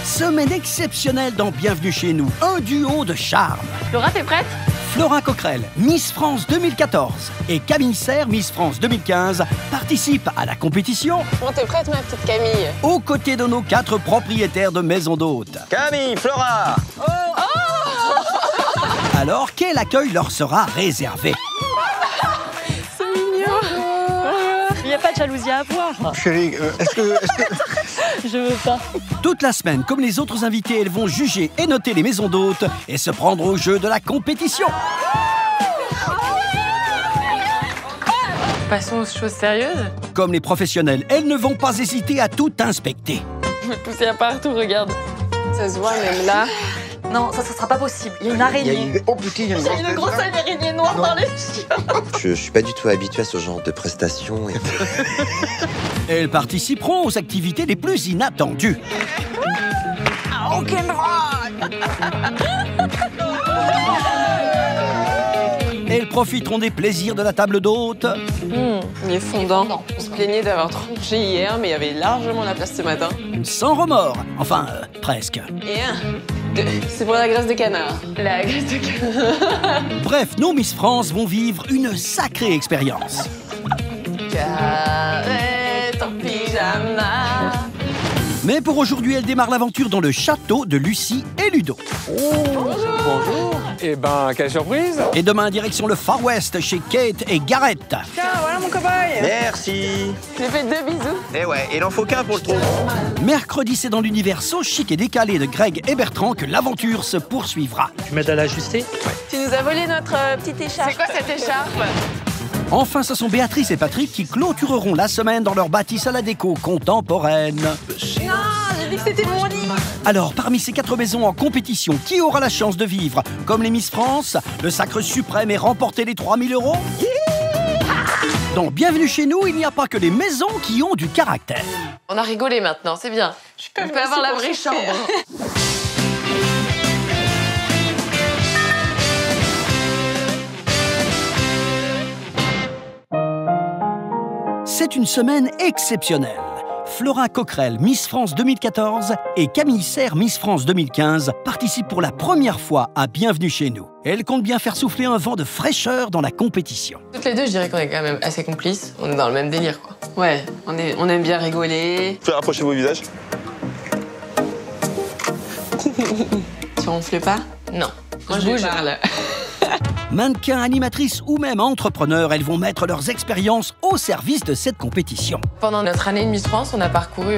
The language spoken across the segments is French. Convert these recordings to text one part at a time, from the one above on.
Semaine exceptionnelle dans Bienvenue chez nous. Un duo de charme. Laura, t'es prête? Flora Coquerel, Miss France 2014 et Camille Serre, Miss France 2015, participent à la compétition. Bon, t'es prête, ma petite Camille? Aux côtés de nos 4 propriétaires de maisons d'hôtes. Camille, Flora! Alors, quel accueil leur sera réservé? C'est mignon. Il n'y a pas de jalousie à avoir. Chérie, est-ce que... Je veux pas. Toute la semaine, comme les autres invités, elles vont juger et noter les maisons d'hôtes et se prendre au jeu de la compétition. Passons aux choses sérieuses. Comme les professionnels, elles ne vont pas hésiter à tout inspecter. Je vais pousser à partout, regarde. Ça se voit même là. Non, ça sera pas possible. Il y a une araignée. Oh putain, il y a Une grosse araignée noire dans les chiottes. Je suis pas du tout habitué à ce genre de prestations. Elles participeront aux activités les plus inattendues. Elles profiteront des plaisirs de la table d'hôte. Il est fondant. On se plaignait d'avoir trop mangé hier, mais il y avait largement la place ce matin. Sans remords. Enfin, presque. Et c'est pour la graisse de canard. La graisse de canard. Bref, nos Miss France vont vivre une sacrée expérience. Carrette en pyjama. Mais pour aujourd'hui, elle démarre l'aventure dans le château de Lucie et Ludo. Bonjour. Eh ben, quelle surprise. Et demain, direction le Far West chez Kate et Garrett. Tiens, voilà mon cobaye. Merci. J'ai fait 2 bisous. Eh ouais, il en faut qu'un pour le trou. Mercredi, c'est dans l'univers so chic et décalé de Greg et Bertrand que l'aventure se poursuivra. Tu m'aides à l'ajuster? Tu nous as volé notre petite écharpe. C'est quoi cette écharpe? Enfin, ce sont Béatrice et Patrick qui clôtureront la semaine dans leur bâtisse à la déco contemporaine. Non, j'ai dit que c'était mon lit. Alors, parmi ces 4 maisons en compétition, qui aura la chance de vivre, comme les Miss France, le sacre suprême et remporter les 3 000 €? Dans Bienvenue chez nous, il n'y a pas que les maisons qui ont du caractère. On a rigolé maintenant, c'est bien. On peut avoir la vraie chambre. C'est une semaine exceptionnelle. Flora Coquerel, Miss France 2014 et Camille Serre, Miss France 2015 participent pour la première fois à Bienvenue chez nous. Elles comptent bien faire souffler un vent de fraîcheur dans la compétition. Toutes les deux, je dirais qu'on est quand même assez complices. On est dans le même délire, quoi. Ouais, on aime bien rigoler. Vous pouvez rapprocher vos visages? Tu ronfles pas? Non. Moi, je parle. Mannequins, animatrices ou même entrepreneurs, elles vont mettre leurs expériences au service de cette compétition. Pendant notre année de Miss France, on a parcouru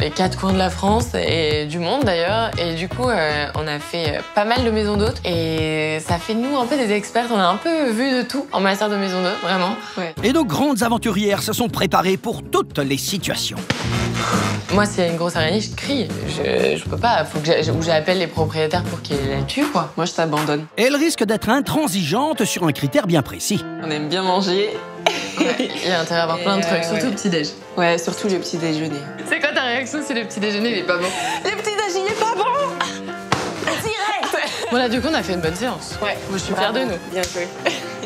les 4 coins de la France et du monde d'ailleurs. Et du coup, on a fait pas mal de maisons d'hôtes. Et ça fait de nous un peu des expertes. On a un peu vu de tout en matière de maisons d'hôtes, vraiment. Ouais. Et nos grandes aventurières se sont préparées pour toutes les situations. Moi, s'il y a une grosse araignée, je crie. Je peux pas. Faut que j'appelle les propriétaires pour qu'ils la tuent, quoi. Moi, je t'abandonne. Elles risquent d'être intransigeantes sur un critère bien précis. On aime bien manger. Ouais, il y a intérêt à avoir plein de trucs, surtout le petit-déj. Ouais, surtout le petit-déjeuner. C'est quoi ta réaction si le petit-déjeuner, il est pas bon? Le petit-déj, il est pas bon! Direct! Voilà, du coup, on a fait une bonne séance. Ouais. Moi, je suis fière de nous. Bien joué.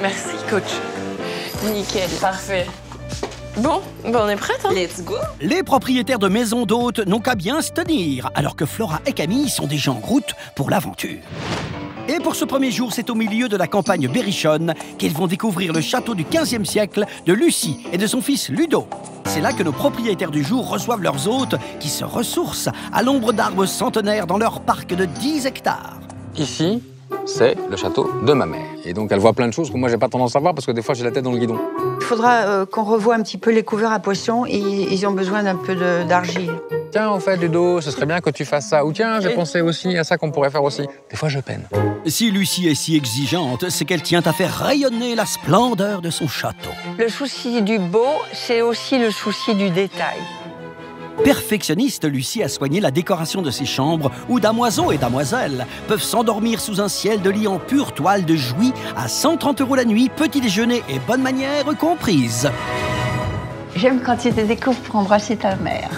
Merci, coach. Nickel. Parfait. Bon, on est prête, hein? Let's go! Les propriétaires de maisons d'hôtes n'ont qu'à bien se tenir, alors que Flora et Camille sont déjà en route pour l'aventure. Et pour ce premier jour, c'est au milieu de la campagne berrichonne qu'elles vont découvrir le château du XVe siècle de Lucie et de son fils Ludo. C'est là que nos propriétaires du jour reçoivent leurs hôtes qui se ressourcent à l'ombre d'arbres centenaires dans leur parc de 10 hectares. Ici, c'est le château de ma mère. Et donc, elle voit plein de choses que moi, j'ai pas tendance à voir parce que des fois, j'ai la tête dans le guidon. Il faudra qu'on revoie un petit peu les couverts à poissons. Ils ont besoin d'un peu d'argile. Tiens, en fait, Ludo, ce serait bien que tu fasses ça. Ou tiens, j'ai pensé aussi à ça qu'on pourrait faire aussi. Des fois, je peine. Si Lucie est si exigeante, c'est qu'elle tient à faire rayonner la splendeur de son château. Le souci du beau, c'est aussi le souci du détail. Perfectionniste, Lucie a soigné la décoration de ses chambres où damoiseaux et damoiselles peuvent s'endormir sous un ciel de lit en pure toile de Jouy à 130 € la nuit, petit déjeuner et bonne manière comprises. J'aime quand il te découvre pour embrasser ta mère.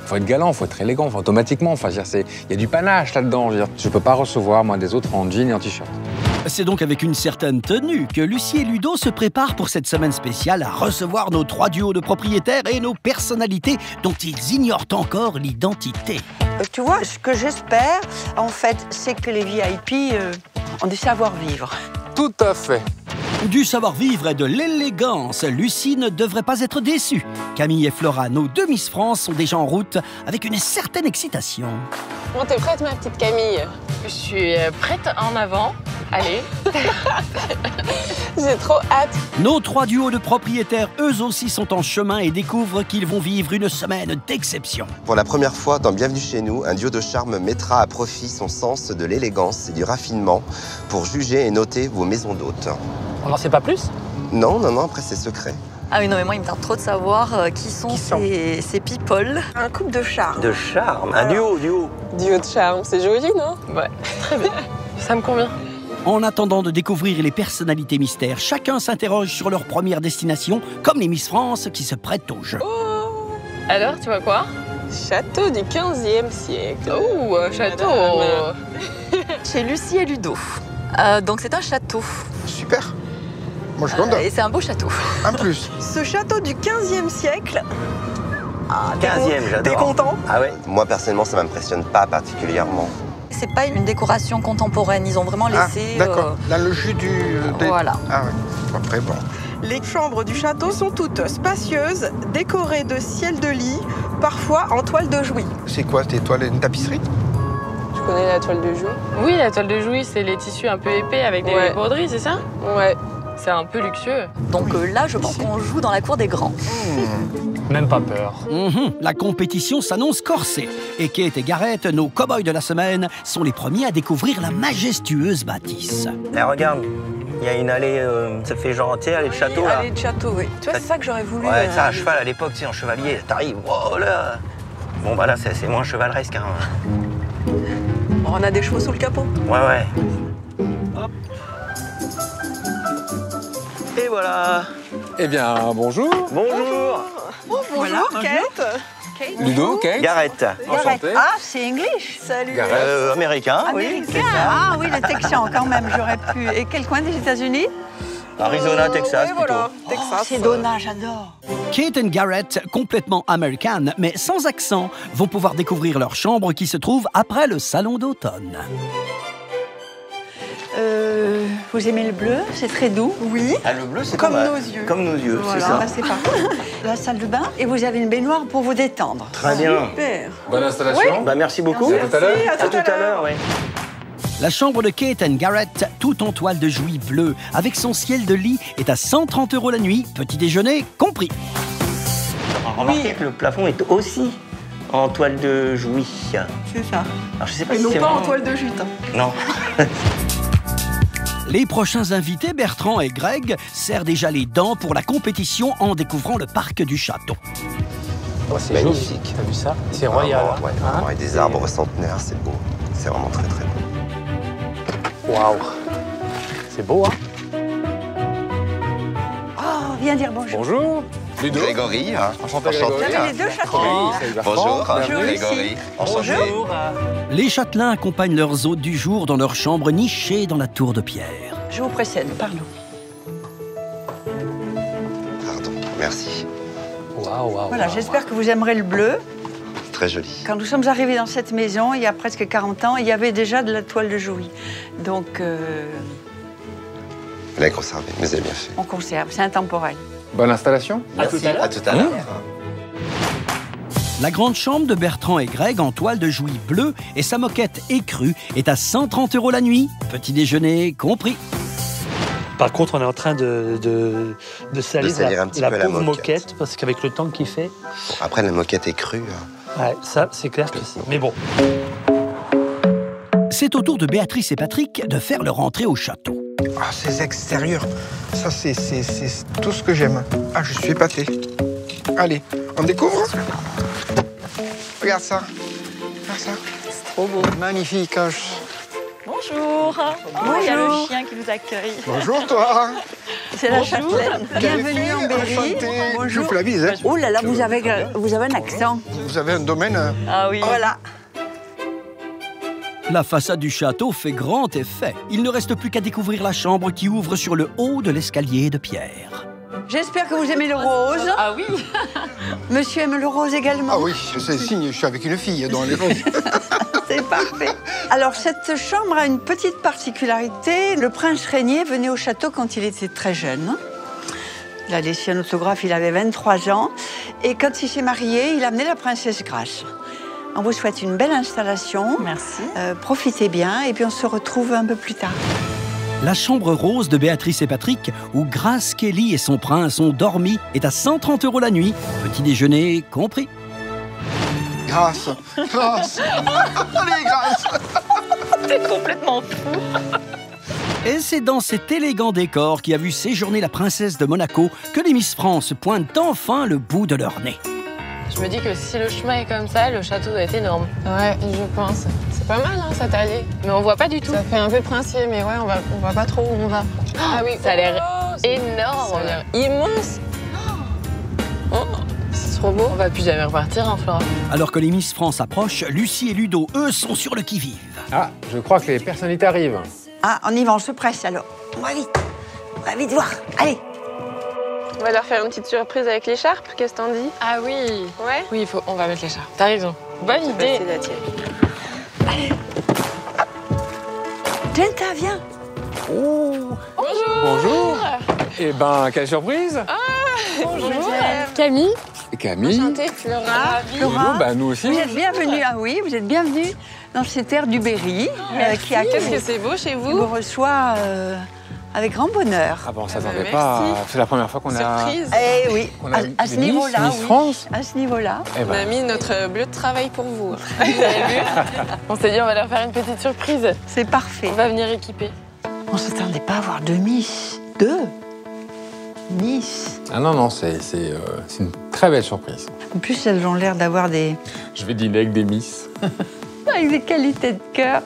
Faut être galant, faut être élégant, faut automatiquement. Enfin, il y a du panache là-dedans. Je peux pas recevoir, moi, des autres en jean et en t-shirt. C'est donc avec une certaine tenue que Lucie et Ludo se préparent pour cette semaine spéciale à recevoir nos 3 duos de propriétaires et nos personnalités dont ils ignorent encore l'identité. Tu vois, ce que j'espère, en fait, c'est que les VIP ont du savoir-vivre. Tout à fait. Du savoir-vivre et de l'élégance, Lucie ne devrait pas être déçue. Camille et Flora, nos 2 Miss France, sont déjà en route avec une certaine excitation. Bon, t'es prête, ma petite Camille? Je suis prête en avant. Allez. J'ai trop hâte. Nos 3 duos de propriétaires, eux aussi, sont en chemin et découvrent qu'ils vont vivre une semaine d'exception. Pour la première fois dans Bienvenue chez nous, un duo de charme mettra à profit son sens de l'élégance et du raffinement pour juger et noter vos maisons d'hôtes. On n'en sait pas plus? Non, après c'est secret. Ah oui, non, mais moi, il me tarde trop de savoir qui sont ces people. Un couple de charme. De charme. Un duo. Duo de charme, c'est joli, non? Ouais, très bien. Ça me convient. En attendant de découvrir les personnalités mystères, chacun s'interroge sur leur première destination, comme les Miss France qui se prêtent au jeu. Oh. Alors, tu vois quoi? Château du 15e siècle. Oh, château. Chez Lucie et Ludo. Donc c'est un château. Super. Moi je compte. Et c'est un beau château. Un plus. Ce château du 15e siècle. 15e, j'adore. T'es content? Ah ouais? Moi personnellement, ça m'impressionne pas particulièrement. C'est pas une décoration contemporaine, ils ont vraiment laissé... D'accord, dans le jus du... Voilà. Ah ouais, après bon. Les chambres du château sont toutes spacieuses, décorées de ciel de lit, parfois en toile de Jouy. C'est quoi, tes toiles, une tapisserie? Tu connais la toile de Jouy? Oui, la toile de Jouy, c'est les tissus un peu épais avec des broderies, c'est ça? Ouais. C'est un peu luxueux. Donc là, je pense qu'on joue dans la cour des grands. Même pas peur. La compétition s'annonce corsée. Et Kate et Gareth, nos cow-boys de la semaine, sont les premiers à découvrir la majestueuse bâtisse. Eh, regarde, il y a une allée, ça fait genre, tu sais, allée de château, là. Allée de château, oui. Tu vois, c'est ça que j'aurais voulu... Ouais, ça, à cheval, à l'époque, tu sais, en chevalier, t'arrives, oh là. Bon, bah là, c'est moins chevaleresque, hein. On a des chevaux sous le capot. Ouais. Hop. Et voilà. Eh bien, bonjour. Bonjour. Bonjour, Kate. Ludo, Kate. Gareth. Enchanté. Ah, c'est English. Salut. Gareth. Américain. Américain. Ah oui, le Texan quand même, j'aurais pu. Et quel coin des États-Unis? Arizona, Texas, Oui, plutôt. voilà, Texas. C'est Donna, j'adore. Kate et Gareth, complètement américaines, mais sans accent, vont pouvoir découvrir leur chambre qui se trouve après le salon d'automne. Vous aimez le bleu? C'est très doux. Oui. Ah, le bleu, c'est Comme pas mal. nos yeux. Comme nos yeux, Voilà, c'est ça. bah, c'est parfait. La salle de bain et vous avez une baignoire pour vous détendre. Très bien. Super. Bonne installation. Bah, merci beaucoup. À tout à l'heure. À tout à l'heure, oui. La chambre de Kate et Gareth, tout en toile de Jouy bleue, avec son ciel de lit, est à 130 € la nuit, petit déjeuner compris. Remarquez que le plafond est aussi en toile de Jouy. C'est ça. Alors, je sais pas Et si non c'est pas en vraiment- toile de jute. Non. Les prochains invités, Bertrand et Greg, serrent déjà les dents pour la compétition en découvrant le parc du château. Oh, c'est Magnifique. joli. T'as vu ça? C'est royal. Ouais, hein. ouais, des arbres centenaires, c'est beau. C'est vraiment très très beau. Waouh. C'est beau, hein? Oh, viens dire bonjour. Bonjour. Ludo. Grégory, hein. Enchanté, Enchanté. Grégory. J'avais les deux châteaux. Salut, Bertrand. Bonjour, Bonjour, Grégory. Enchanté. Bonjour. Les châtelains accompagnent leurs hôtes du jour dans leur chambre nichée dans la tour de pierre. Je vous précède, pardon. Pardon, merci. Waouh. Voilà, j'espère que vous aimerez le bleu. C'est très joli. Quand nous sommes arrivés dans cette maison, il y a presque 40 ans, il y avait déjà de la toile de Jouy. Donc, Vous l'avez conservé, mais vous avez bien fait. on conserve, c'est intemporel. Bonne installation. À tout à l'heure. À tout à l'heure. La grande chambre de Bertrand et Greg en toile de Jouy bleue et sa moquette écrue est à 130 € la nuit, petit déjeuner compris. Par contre, on est en train de salir salir un petit peu la pauvre moquette. moquette, parce qu'avec le temps qu'il fait, Après, la moquette est crue. ouais, ça, c'est clair que c'est. Mais bon. C'est au tour de Béatrice et Patrick de faire leur entrée au château. Ah, ces extérieurs, ça c'est tout ce que j'aime. Ah, je suis épaté. Allez, on découvre? Regarde ça. Regarde ça. C'est trop beau. Magnifique. Hein. Bonjour. Oh, il y a le chien qui nous accueille. Bonjour toi. C'est la châtelaine. Bienvenue en Berry. Enchanté. Bonjour. Je vous la bise, hein. Oh là là, vous avez un accent. Vous avez un domaine. Ah oui. Voilà. La façade du château fait grand effet. Il ne reste plus qu'à découvrir la chambre qui ouvre sur le haut de l'escalier de pierre. J'espère que vous aimez le rose. Ah oui. Monsieur aime le rose également. Ah oui, c'est signe, je suis avec une fille dans les roses. C'est parfait. Alors, cette chambre a une petite particularité. Le prince Régnier venait au château quand il était très jeune. Il a laissé un autographe, il avait 23 ans. Et quand il s'est marié, il a amené la princesse Grace. On vous souhaite une belle installation. Merci. Profitez bien et puis on se retrouve un peu plus tard. La chambre rose de Béatrice et Patrick, où Grace Kelly et son prince ont dormi, est à 130 € la nuit. Petit déjeuner compris. Grâce. Allez, Grâce. T'es complètement fou. Et c'est dans cet élégant décor qui a vu séjourner la princesse de Monaco que les Miss France pointent enfin le bout de leur nez. Je me dis que si le chemin est comme ça, le château doit être énorme. Ouais, je pense. C'est pas mal, hein, cette allée. Mais on voit pas du tout. Ça fait un peu princier, mais ouais, on voit pas trop où on va. Ah oui, ça a l'air énorme. Ça a l'air immense. Oh, c'est trop beau. On va plus jamais repartir, hein, Flora. Alors que les Miss France approchent, Lucie et Ludo, eux, sont sur le qui-vive. Ah, je crois que les personnalités arrivent. Ah, on y va, on se presse alors. On va vite voir. Allez. On va leur faire une petite surprise avec l'écharpe, qu'est-ce que t'en dis? Ah oui. Ouais? Oui, on va mettre l'écharpe. T'as raison. Bonne idée. C'est la tienne. Allez. Genta, viens. Oh. Bonjour. Bonjour. Eh ben, quelle surprise. Ah, bonjour. Camille. Camille. Enchantée, Flora. Flora. Bah, nous aussi. Vous êtes bienvenue. Ah oui, vous êtes bienvenue dans cette aire du Berry qui accueille. Qu'est-ce que c'est beau chez vous? Qui vous reçoit avec grand bonheur. Ah bon, on s'attendait pas. C'est la première fois qu'on a. Surprise. Eh oui, à ce niveau-là, Miss France. À ce niveau-là. Eh ben. On a mis notre bleu de travail pour vous. Vous avez vu? On s'est dit, on va leur faire une petite surprise. C'est parfait. On va venir équiper. On s'attendait pas à avoir deux Miss. Deux Miss. Ah non, c'est une très belle surprise. En plus, elles ont l'air d'avoir des... Je vais dîner avec des Miss. avec des qualités de cœur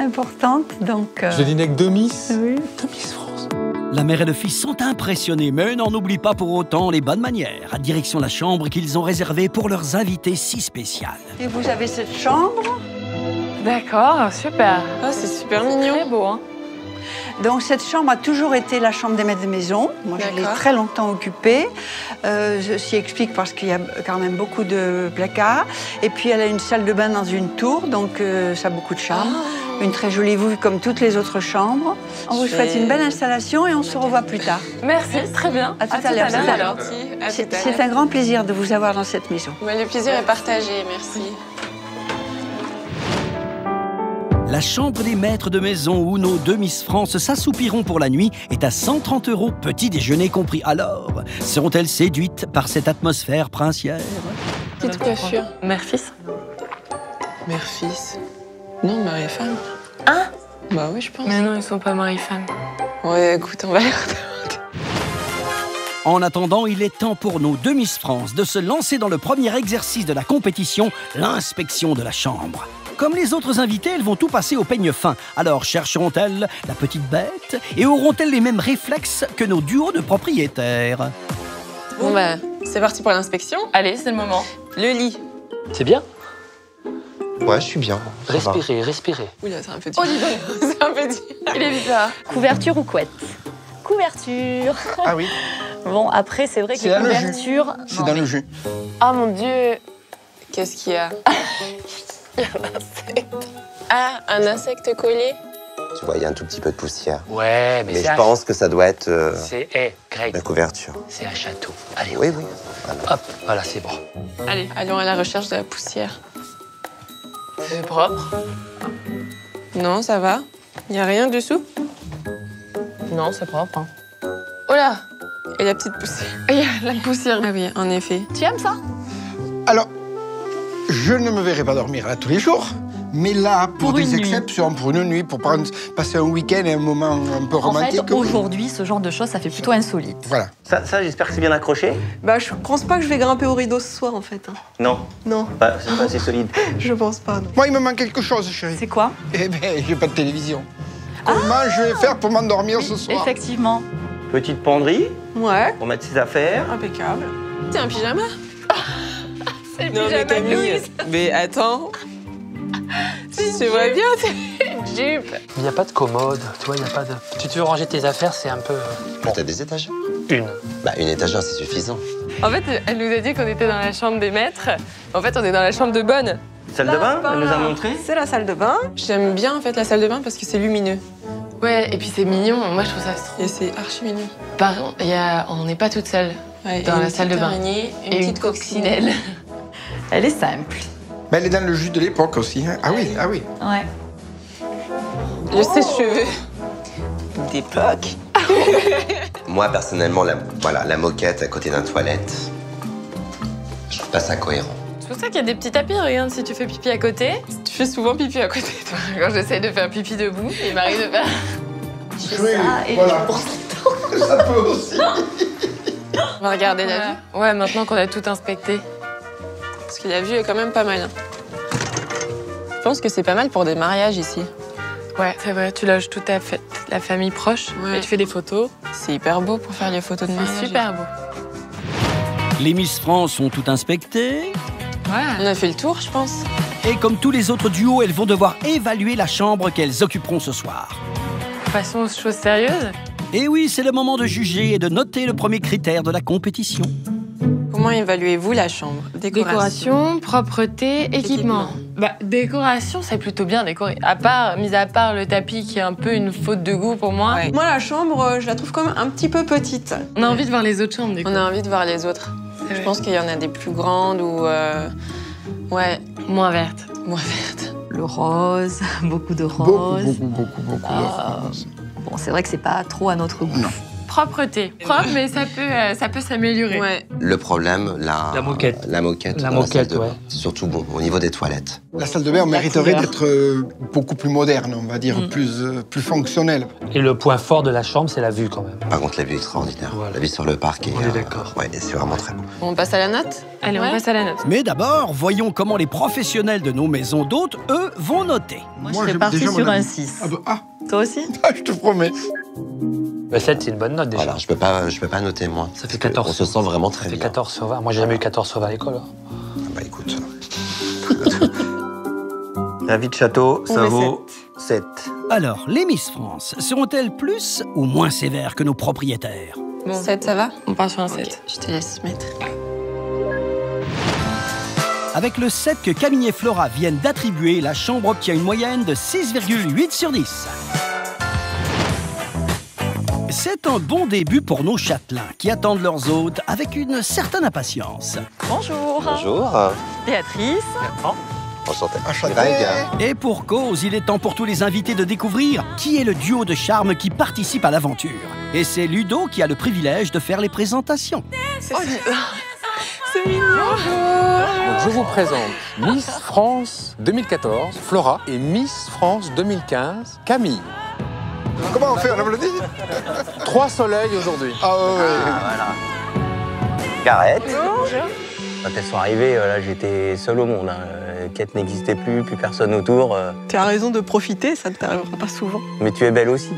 importantes, donc... Je vais dîner avec deux Miss. Oui. Deux Miss France. La mère et le fils sont impressionnés, mais n'en oublient pas pour autant les bonnes manières. À direction la chambre qu'ils ont réservée pour leurs invités si spéciales. Et vous avez cette chambre. D'accord, super. Ah, c'est super mignon. Très beau, hein. Donc cette chambre a toujours été la chambre des maîtres de maison. Moi, je l'ai très longtemps occupée. Ceci explique parce qu'il y a quand même beaucoup de placards. Et puis elle a une salle de bain dans une tour, donc ça a beaucoup de charme. Une très jolie vue comme toutes les autres chambres. On vous souhaite une belle installation et on se revoit plus tard. Merci, très bien. À tout à l'heure. C'est un grand plaisir de vous avoir dans cette maison. Le plaisir est partagé, merci. La chambre des maîtres de maison où nos deux Miss France s'assoupiront pour la nuit est à 130 €, petit déjeuner compris. Alors, seront-elles séduites par cette atmosphère princière? Petite coiffure. Mère-fils? Mère-fils? Non, mari et femme. Hein? Bah oui, je pense. Mais non, ils sont pas mari-femme. Ouais, écoute, on va les redemander. En attendant, il est temps pour nos deux Miss France de se lancer dans le premier exercice de la compétition, l'inspection de la chambre. Comme les autres invités, elles vont tout passer au peigne fin. Alors chercheront-elles la petite bête et auront-elles les mêmes réflexes que nos duos de propriétaires? Bon bah, c'est parti pour l'inspection. Allez, c'est le moment. Le lit. C'est bien? Ouais, je suis bien. Respirez, respirez. Oula, c'est un peu dur. Oh, dis donc. C'est un peu dur. Il est bizarre. Couverture ou couette? Couverture. Ah oui. Bon, après, c'est vrai que les couvertures... C'est dans le jus. Oh mon Dieu. Qu'est-ce qu'il y a? Il y a un insecte. Ah, un insecte collé? Tu vois, il y a un tout petit peu de poussière. Ouais, mais je pense que ça doit être c'est Greg. la couverture. C'est un château. Allez, oui, oui. Hop, voilà, c'est bon. Allez, allons à la recherche de la poussière. C'est propre. Non, ça va. Il n'y a rien dessous? Non, c'est propre. Hein. Oh là! Et la petite poussière. Il y a la poussière. Ah oui, en effet. Tu aimes ça? Alors, je ne me verrai pas dormir là tous les jours, mais là, pour des exceptions, pour une nuit, pour passer un week-end et un moment un peu romantique. En fait, aujourd'hui, ce genre de choses, ça fait plutôt insolite. Voilà. Ça j'espère que c'est bien accroché. Bah, je pense pas que je vais grimper au rideau ce soir, en fait. Non. Non. C'est pas assez solide. Je pense pas, non. Moi, il me manque quelque chose, chérie. C'est quoi? Eh ben, j'ai pas de télévision. Comment je vais faire pour m'endormir ce soir? Effectivement. Petite penderie. Ouais. Pour mettre ses affaires. Impeccable. C'est un pyjama? C'est non, mais Camille, mais attends. Tu vois bien, c'est une jupe. Il n'y a pas de commode, tu vois, il n'y a pas de... Tu veux ranger tes affaires, c'est un peu... Bon. T'as des étagères? Une. Bah, une étagère, c'est suffisant. En fait, elle nous a dit qu'on était dans la chambre des maîtres. En fait, on est dans la chambre de bonne. Salle de bain, elle nous a montré. C'est la salle de bain. J'aime bien en fait la salle de bain parce que c'est lumineux. Ouais, et puis c'est mignon. Moi, je trouve ça trop. Et c'est archi mignon. Par contre, on n'est pas toute seule dans la salle de bain. Et une petite coccinelle. Elle est simple. Mais elle est dans le jus de l'époque aussi. Hein. Ah oui, ah oui. Ouais. Le sèche-cheveux. D'époque. Moi, personnellement, la moquette à côté d'un toilette, je trouve pas ça cohérent. C'est pour ça qu'il y a des petits tapis. Regarde, si tu fais pipi à côté, tu fais souvent pipi à côté, toi. Quand j'essaie de faire pipi debout, il m'arrive de faire... Je fais ça et je pense le temps. Ça peut aussi. On va regarder la vue. Ouais, maintenant qu'on a tout inspecté. Parce que la vue est quand même pas mal. Hein. Je pense que c'est pas mal pour des mariages ici. Ouais, c'est vrai, tu loges toute la famille proche et tu fais des photos. C'est hyper beau pour faire les photos de mariage. C'est super beau. Les Miss France ont tout inspecté. Ouais. On a fait le tour, je pense. Et comme tous les autres duos, elles vont devoir évaluer la chambre qu'elles occuperont ce soir. Passons aux choses sérieuses. Et oui, c'est le moment de juger et de noter le premier critère de la compétition. Comment évaluez-vous la chambre? Décoration, propreté, équipement. Bah, décoration, c'est plutôt bien décoré. Mis à part le tapis qui est un peu une faute de goût pour moi. Ouais. Moi, la chambre, je la trouve quand même un petit peu petite. On a envie de voir les autres chambres, du coup. On a envie de voir les autres. Je pense qu'il y en a des plus grandes ou... Ouais. Moins vertes. Moins vertes. Le rose, beaucoup de rose. Beaucoup de rose. Bon, c'est vrai que c'est pas trop à notre goût. Non. Propreté. Propre, mais ça peut s'améliorer. Ouais. Le problème, la moquette. La moquette. La moquette, ouais. Surtout bon, au niveau des toilettes. La salle de bain mériterait d'être beaucoup plus moderne, on va dire, plus fonctionnelle. Et le point fort de la chambre, c'est la vue quand même. Par contre, la vue est extraordinaire. Voilà. La vue sur le parc. On est d'accord. Ouais, c'est vraiment très beau. On passe à la note? Allez, on passe à la note. Mais d'abord, voyons comment les professionnels de nos maisons d'hôtes, eux, vont noter. Moi, je serais partie sur un 6. Toi aussi? Je te promets. Le 7, c'est une bonne note déjà. Voilà, je peux pas noter moins. Ça fait 14. On se sent vraiment très bien. 14 sur 20. Moi, j'ai jamais eu 14 sur 20 à l'école. Hein. Ah bah écoute. La vie de château, ça vaut 7. Alors, les Miss France seront-elles plus ou moins sévères que nos propriétaires? Bon. 7, ça va? On part sur un 7. Okay. Je te laisse mettre. Avec le 7 que Camille et Flora viennent d'attribuer, la chambre obtient une moyenne de 6,8 sur 10. C'est un bon début pour nos châtelains qui attendent leurs hôtes avec une certaine impatience. Bonjour. Bonjour. Béatrice. Enchanté. Et pour cause, il est temps pour tous les invités de découvrir qui est le duo de charme qui participe à l'aventure. Et c'est Ludo qui a le privilège de faire les présentations. C'est mignon. Donc, je vous présente Miss France 2014, Flora, et Miss France 2015, Camille. Comment on fait? On applaudit? 3 soleils aujourd'hui. Ah ouais. Voilà. Gareth. Bonjour. Quand elles sont arrivées, là, j'étais seul au monde. Kate n'existait plus personne autour. Tu as raison de profiter, ça ne t'arrivera pas souvent. Mais tu es belle aussi.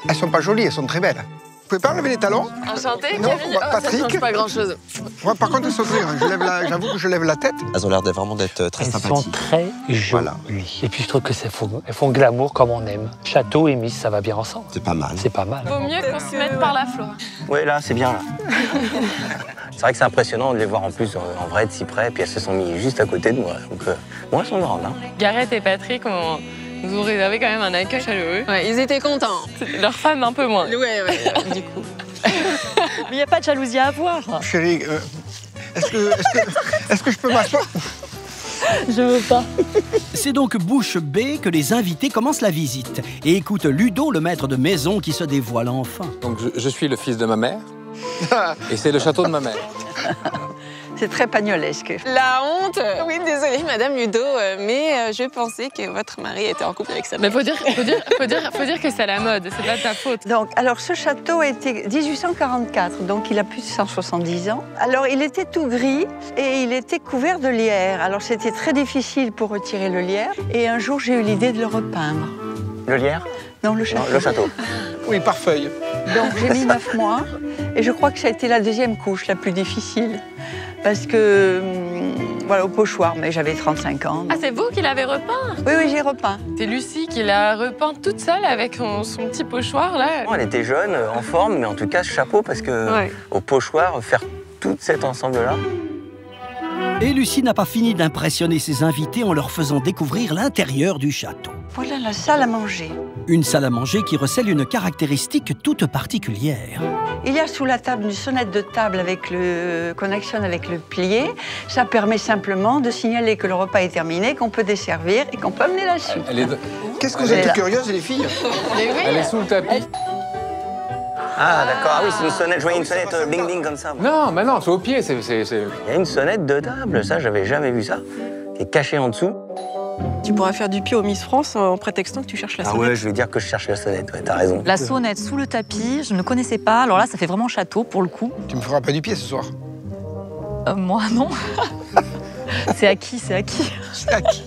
Elles sont pas jolies, elles sont très belles. Vous pouvez pas enlever les talons? Enchantée, non, Camille. Patrick. Ça change pas grand-chose. Moi, par contre, elles sont très... J'avoue que je lève la tête. elles ont l'air vraiment d'être très sympathiques. Elles sont très jolies. Voilà. Et puis je trouve que elles font glamour comme on aime. Château et Miss, ça va bien ensemble. C'est pas mal. C'est pas mal. Vaut mieux qu'on se mette par la Flora. Oui, là, c'est bien, là. C'est vrai que c'est impressionnant de les voir en plus en vrai de si près, puis elles se sont mises juste à côté de moi. Donc, moi, elles sont grandes, hein. Gareth et Patrick nous ont réservé quand même un accueil chaleureux. Ouais, ils étaient contents. Leur femme un peu moins. Ouais, du coup. Mais il n'y a pas de jalousie à avoir. Chérie, est-ce que je peux m'asseoir? Je veux pas. C'est donc bouche bée que les invités commencent la visite et écoutent Ludo, le maître de maison, qui se dévoile enfin. Donc je suis le fils de ma mère et c'est le château de ma mère. C'est très pagnolesque. La honte. Oui, désolée, Madame Ludo, mais je pensais que votre mari était en couple avec sa mère. Mais faut dire que c'est à la mode, c'est pas de ta faute. Donc, alors ce château a été 1844, donc il a plus de 170 ans. Alors il était tout gris et il était couvert de lierre. Alors c'était très difficile pour retirer le lierre. Et un jour j'ai eu l'idée de le repeindre. Le lierre? Non, le château. Non, le château. Oui, par feuille. Donc j'ai mis 9 mois et je crois que ça a été la deuxième couche la plus difficile. Parce que Voilà, au pochoir, mais j'avais 35 ans. Ah, c'est vous qui l'avez repeint? Oui, oui, j'ai repeint. C'est Lucie qui l'a repeint toute seule avec son petit pochoir, là. Elle était jeune, en forme, mais en tout cas, chapeau, parce que au pochoir, faire tout cet ensemble-là... Et Lucie n'a pas fini d'impressionner ses invités en leur faisant découvrir l'intérieur du château. Voilà la salle à manger. Une salle à manger qui recèle une caractéristique toute particulière. Il y a sous la table une sonnette de table qu'on actionne avec le plié. Ça permet simplement de signaler que le repas est terminé, qu'on peut desservir et qu'on peut amener la suite. Qu'est-ce que vous êtes curieuses, les filles? Elle est sous le tapis. Ah, d'accord. Ah oui, c'est une sonnette. Je voyais une sonnette bling-bling comme ça. Non, mais non, c'est au pied. Il y a une sonnette de table, ça, j'avais jamais vu ça, qui est cachée en dessous. Tu pourras faire du pied au Miss France en prétextant que tu cherches la sonnette. Ah ouais, je vais dire que je cherche la sonnette, ouais, t'as raison. La sonnette sous le tapis, je ne connaissais pas. Alors là, ça fait vraiment château pour le coup. Tu me feras pas du pied ce soir? Moi, non. C'est acquis, c'est acquis. C'est acquis.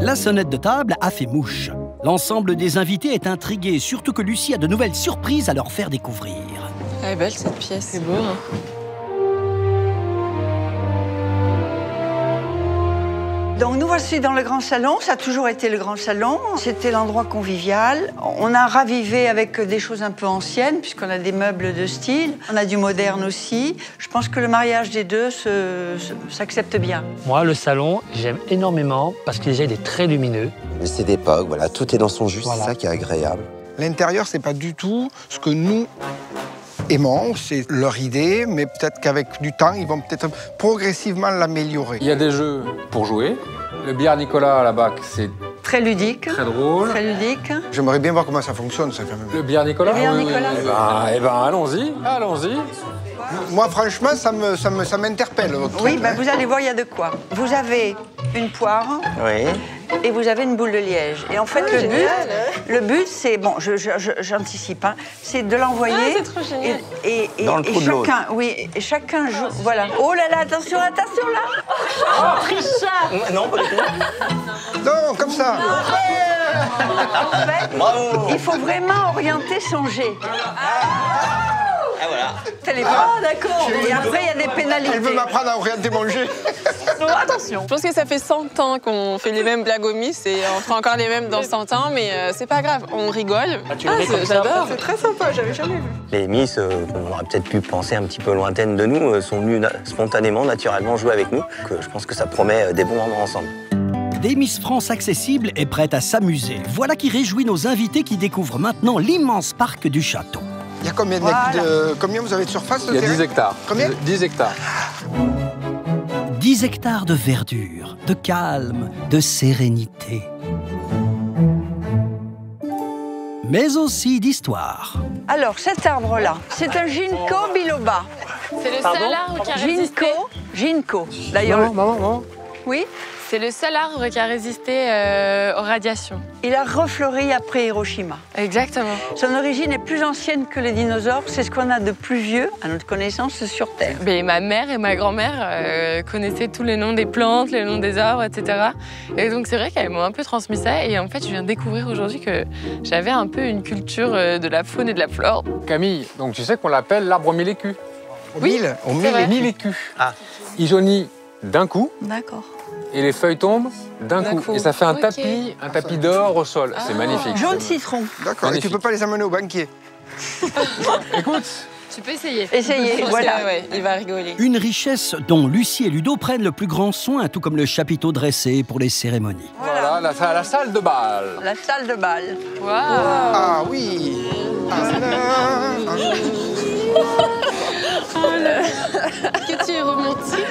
La sonnette de table a fait mouche. L'ensemble des invités est intrigué, surtout que Lucie a de nouvelles surprises à leur faire découvrir. Elle est belle cette pièce. C'est beau, hein. Donc nous voici dans le grand salon, ça a toujours été le grand salon, c'était l'endroit convivial. On a ravivé avec des choses un peu anciennes, puisqu'on a des meubles de style, on a du moderne aussi. Je pense que le mariage des deux s'accepte bien. Moi, le salon, j'aime énormément parce que déjà, il est très lumineux. C'est d'époque, voilà, tout est dans son jus, c'est ça qui est agréable. L'intérieur, c'est pas du tout ce que nous aimons, c'est leur idée, mais peut-être qu'avec du temps, ils vont peut-être progressivement l'améliorer. Il y a des jeux pour jouer. Le billard Nicolas à la BAC, c'est très ludique. Très drôle. Très ludique. J'aimerais bien voir comment ça fonctionne, ça, quand même. Le billard Nicolas? Le billard Nicolas. Eh ben, allons-y, allons-y. Moi, franchement, ça m'interpelle. Oui, ben, vous allez voir, il y a de quoi. Vous avez une poire. Oui. Et vous avez une boule de liège. Et en fait, le but, c'est, bon, j'anticipe, hein, c'est de l'envoyer. Ah, c'est trop génial. Et dans le trou de l'autre. Oui, et chacun joue. Voilà. Oh là là, attention, attention là. Oh, trichard. Non, pas du tout. Non, comme ça. En fait, bravo. Il faut vraiment orienter son jet. Ah voilà. Ah d'accord. Et après, il y a des pénalités. Elle veut m'apprendre à orienter mon jeu. Oh, attention. Je pense que ça fait 100 ans qu'on fait les mêmes blagues au Miss et on fera encore les mêmes dans 100 ans, mais c'est pas grave, on rigole. J'adore. C'est très sympa, j'avais jamais vu. Les Miss, on aurait peut-être pu penser un petit peu lointaines de nous, sont venus spontanément, naturellement jouer avec nous. Je pense que ça promet des bons moments ensemble. Des Miss France accessibles et prêtes à s'amuser. Voilà qui réjouit nos invités qui découvrent maintenant l'immense parc du château. Il y a combien, combien vous avez de surface? Il y a 10 hectares. Combien? 10 hectares. 10 hectares de verdure, de calme, de sérénité. Mais aussi d'histoire. Alors, cet arbre-là, c'est un ginkgo biloba. C'est le seul arbre qui a résisté. Ginkgo. D'ailleurs. Maman. Oui. C'est le seul arbre qui a résisté aux radiations. Il a refleuri après Hiroshima. Exactement. Son origine est plus ancienne que les dinosaures. C'est ce qu'on a de plus vieux, à notre connaissance, sur Terre. Mais ma mère et ma grand-mère connaissaient tous les noms des plantes, les noms des arbres, etc. Et donc c'est vrai qu'elles m'ont un peu transmis ça. Et en fait, je viens de découvrir aujourd'hui que j'avais un peu une culture de la faune et de la flore. Camille, donc tu sais qu'on l'appelle l'arbre aux 1000 écus. Oui, au 1000 écus. Ah. Il jaunit d'un coup. D'accord. Et les feuilles tombent d'un coup. Et ça fait un tapis d'or au sol. C'est magnifique. Jaune citron. D'accord, et tu peux pas les amener au banquier. Écoute. Tu peux essayer. Essayez, voilà. Ouais, il va rigoler. Une richesse dont Lucie et Ludo prennent le plus grand soin, tout comme le chapiteau dressé pour les cérémonies. Voilà, la salle de bal. La salle de bal. Wow. Ah oui. Que tu es romantique.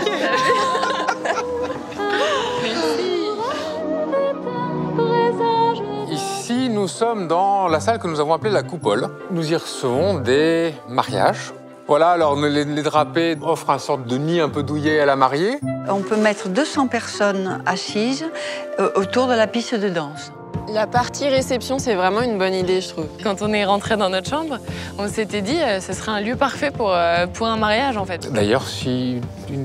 Ici, nous sommes dans la salle que nous avons appelée la coupole. Nous y recevons des mariages. Voilà, alors les drapés offrent une sorte de nid un peu douillet à la mariée. On peut mettre 200 personnes assises autour de la piste de danse. La partie réception, c'est vraiment une bonne idée, je trouve. Quand on est rentré dans notre chambre, on s'était dit ce serait un lieu parfait pour un mariage, en fait. D'ailleurs, si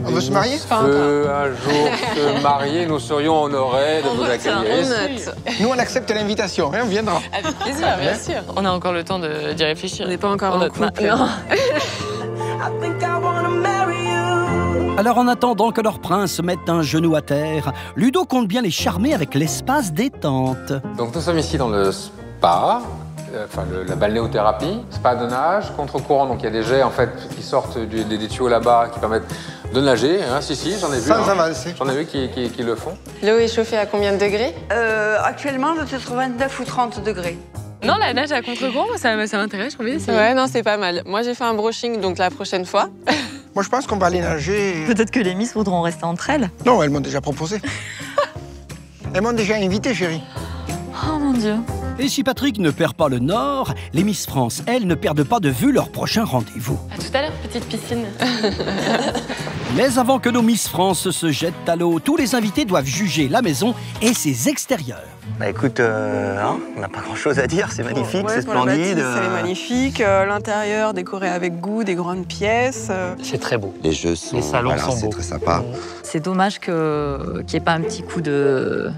on veut se marier veut un jour se marier, nous serions honorés de vous accueillir. On note. Nous, on accepte l'invitation, on viendra. Avec plaisir, bien sûr. On a encore le temps d'y réfléchir. On n'est pas encore en couple. Non. I think I wanna marry you. Alors en attendant que leur prince mette un genou à terre, Ludo compte bien les charmer avec l'espace détente. Donc nous sommes ici dans le spa, la balnéothérapie, spa de nage, contre-courant. Donc il y a des jets en fait qui sortent des tuyaux là-bas qui permettent de nager. Hein, si, j'en ai vu. Sans avancer. J'en ai vu qui le font. L'eau est chauffée à combien de degrés? Actuellement, elle doit être 29 ou 30 degrés. Non, la nage à contre-courant, ça m'intéresse, j'ai envie d'essayer. Ouais, non, c'est pas mal. Moi, j'ai fait un brushing, donc la prochaine fois. Moi, je pense qu'on va aller nager. Peut-être que les Miss voudront rester entre elles. Non, elles m'ont déjà proposé. Elles m'ont déjà invité, chérie. Oh mon Dieu. Et si Patrick ne perd pas le nord, les Miss France, elles, ne perdent pas de vue leur prochain rendez-vous. À tout à l'heure, petite piscine. Mais avant que nos Miss France se jettent à l'eau, tous les invités doivent juger la maison et ses extérieurs. Bah écoute, on n'a pas grand-chose à dire, c'est magnifique, c'est splendide. C'est magnifique, l'intérieur décoré avec goût, des grandes pièces. C'est très beau. Les jeux sont, Les salons sont beaux. c'est très sympa. C'est dommage qu'il n'y ait pas un petit coup de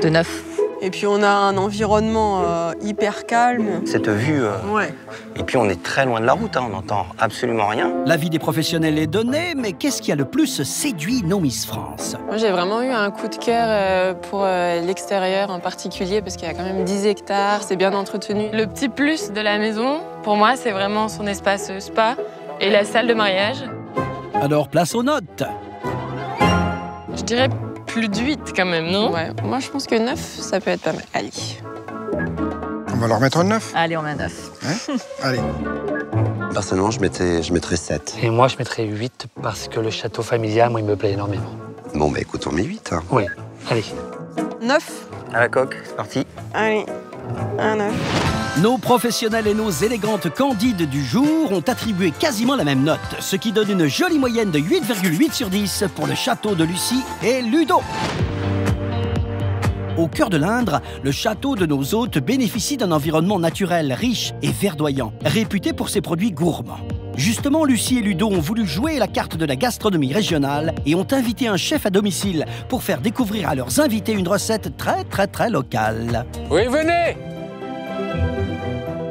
neuf. Et puis on a un environnement hyper calme. Cette vue, Ouais. et puis on est très loin de la route, hein, on n'entend absolument rien. La vie des professionnels est donnée, mais qu'est-ce qui a le plus séduit nos Miss France? Moi, j'ai vraiment eu un coup de cœur pour l'extérieur en particulier, parce qu'il y a quand même 10 hectares, c'est bien entretenu. Le petit plus de la maison, pour moi, c'est vraiment son espace spa et la salle de mariage. Alors place aux notes. Je dirais plus de 8 quand même, non? Ouais, moi je pense que 9, ça peut être pas mal. Allez. On va leur mettre un 9. Allez, on met 9. Hein? Allez. Personnellement, je mettrais 7. Et moi, je mettrais 8 parce que le château familial, moi, il me plaît énormément. Bon, bah écoute, on met 8. Hein. Oui, allez. 9. À la coque, c'est parti. Allez, un 9. Nos professionnels et nos élégantes candides du jour ont attribué quasiment la même note, ce qui donne une jolie moyenne de 8,8 sur 10 pour le château de Lucie et Ludo. Au cœur de l'Indre, le château de nos hôtes bénéficie d'un environnement naturel riche et verdoyant, réputé pour ses produits gourmands. Justement, Lucie et Ludo ont voulu jouer la carte de la gastronomie régionale et ont invité un chef à domicile pour faire découvrir à leurs invités une recette très locale. Oui, venez!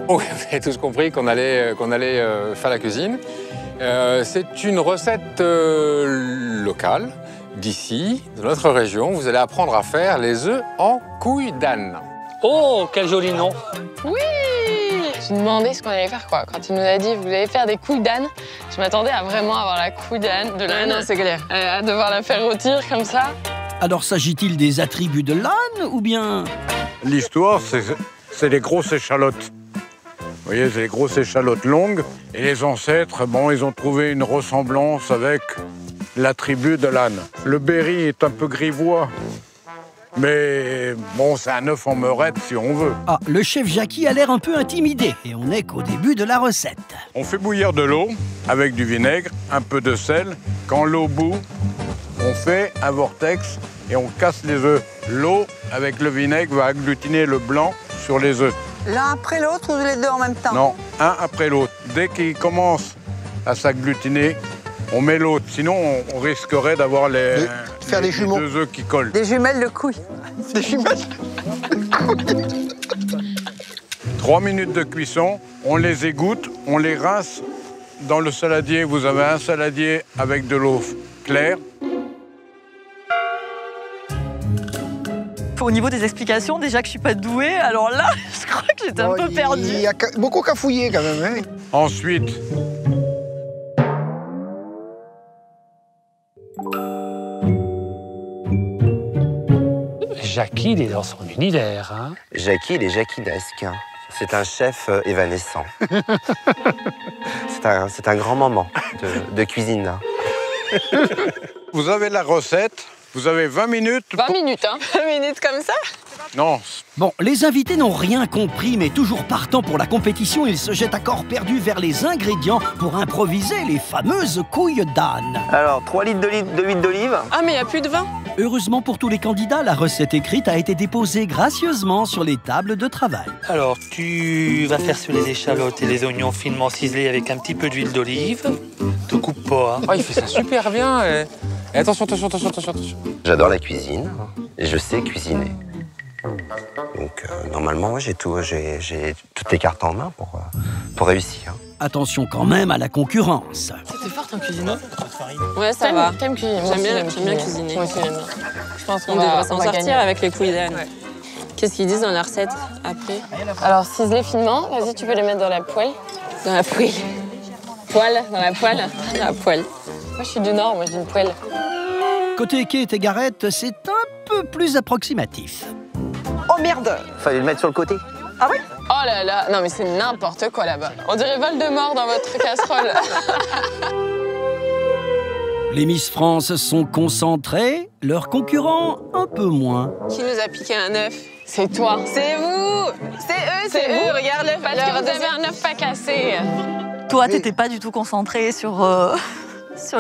Oh, vous avez tous compris qu'on allait faire la cuisine. C'est une recette locale, d'ici, de notre région. Vous allez apprendre à faire les œufs en couilles d'âne. Oh, quel joli nom! Oui! Je me demandais ce qu'on allait faire, quoi. Quand il nous a dit, vous allez faire des couilles d'âne, je m'attendais à vraiment avoir la couille d'âne, de l'âne. Non, c'est clair. À devoir la faire rôtir comme ça. Alors s'agit-il des attributs de l'âne ou bien... L'histoire, c'est les grosses échalotes. Vous voyez, c'est les grosses échalotes longues. Et les ancêtres, bon, ils ont trouvé une ressemblance avec l'attribut de l'âne. Le Berry est un peu grivois. Mais bon, c'est un œuf en meurette si on veut. Ah, le chef Jackie a l'air un peu intimidé et on n'est qu'au début de la recette. On fait bouillir de l'eau avec du vinaigre, un peu de sel. Quand l'eau bout, on fait un vortex et on casse les œufs. L'eau avec le vinaigre va agglutiner le blanc sur les œufs. L'un après l'autre ou les deux en même temps? Non, un après l'autre. Dès qu'il commence à s'agglutiner, on met l'autre. Sinon, on risquerait d'avoir les deux œufs qui collent. Des jumelles de couilles. Des jumelles de couilles. 3 minutes de cuisson, on les égoutte, on les rince. Dans le saladier, vous avez un saladier avec de l'eau claire. Au niveau des explications, déjà que je suis pas douée, alors là, je crois que j'étais un peu perdue. Il y a beaucoup qu'à fouiller quand même. Hein. Ensuite, Jackie, il est dans son univers. Hein. Jackie, il est jacquinesque. C'est un chef évanescent. C'est un grand moment de cuisine. Vous avez la recette. Vous avez 20 minutes. 20 minutes, hein? 20 minutes comme ça? Non. Bon, les invités n'ont rien compris, mais toujours partant pour la compétition, ils se jettent à corps perdu vers les ingrédients pour improviser les fameuses couilles d'âne. Alors, 3 litres d'huile d'olive. Ah, mais il n'y a plus de vin? Heureusement pour tous les candidats, la recette écrite a été déposée gracieusement sur les tables de travail. Alors, tu vas faire sur les échalotes et les oignons finement ciselés avec un petit peu d'huile d'olive. Te coupe pas, hein. Oh, il fait ça super bien. Et attention. J'adore la cuisine et je sais cuisiner. Donc normalement, j'ai toutes les cartes en main pour réussir. Attention quand même à la concurrence. T'es forte en cuisine? Ouais, ça va. T'aimes cuisiner? J'aime bien cuisiner. Moi aussi, j'aime bien. Je pense qu'on devrait s'en sortir avec les couilles d'âne. Ouais. Qu'est-ce qu'ils disent dans la recette après? Alors, ciseler finement. Vas-y, tu peux les mettre dans la poêle. Dans la poêle. Poêle, dans la poêle. Dans la poêle. Moi, je suis du Nord, moi, je dis une poêle. Côté Kate et Gareth, c'est un peu plus approximatif. Oh merde! Fallait le mettre sur le côté. Ah oui? Oh là là, non mais c'est n'importe quoi là-bas. On dirait Voldemort dans votre casserole. Les Miss France sont concentrés, leurs concurrents un peu moins. Qui nous a piqué un œuf? C'est toi. C'est vous. C'est eux, regarde-le. Parce que vous avez un œuf pas cassé. Toi, t'étais pas du tout concentré sur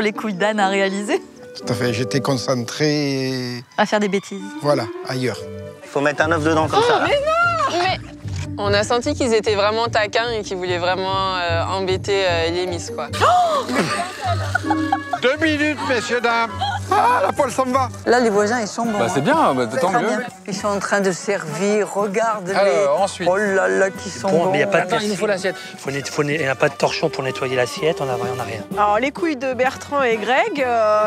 les couilles d'âne à réaliser? Tout à fait, j'étais concentré... À faire des bêtises. Voilà, ailleurs. Il faut mettre un œuf dedans comme ça. Mais non! Mais... On a senti qu'ils étaient vraiment taquins et qu'ils voulaient vraiment embêter les Miss, quoi. 2 minutes, messieurs, dames. Ah, la poêle s'en va. Là, les voisins, ils sont bons. Bah, c'est bien, bah, tant mieux. Bien. Ils sont en train de servir, regarde-les. Ensuite. Oh là là, qui sont bons. Mais il n'y a pas de... il nous faut l'assiette. Il n'y a pas de torchon pour nettoyer l'assiette, on n'a rien. Alors, les couilles de Bertrand et Greg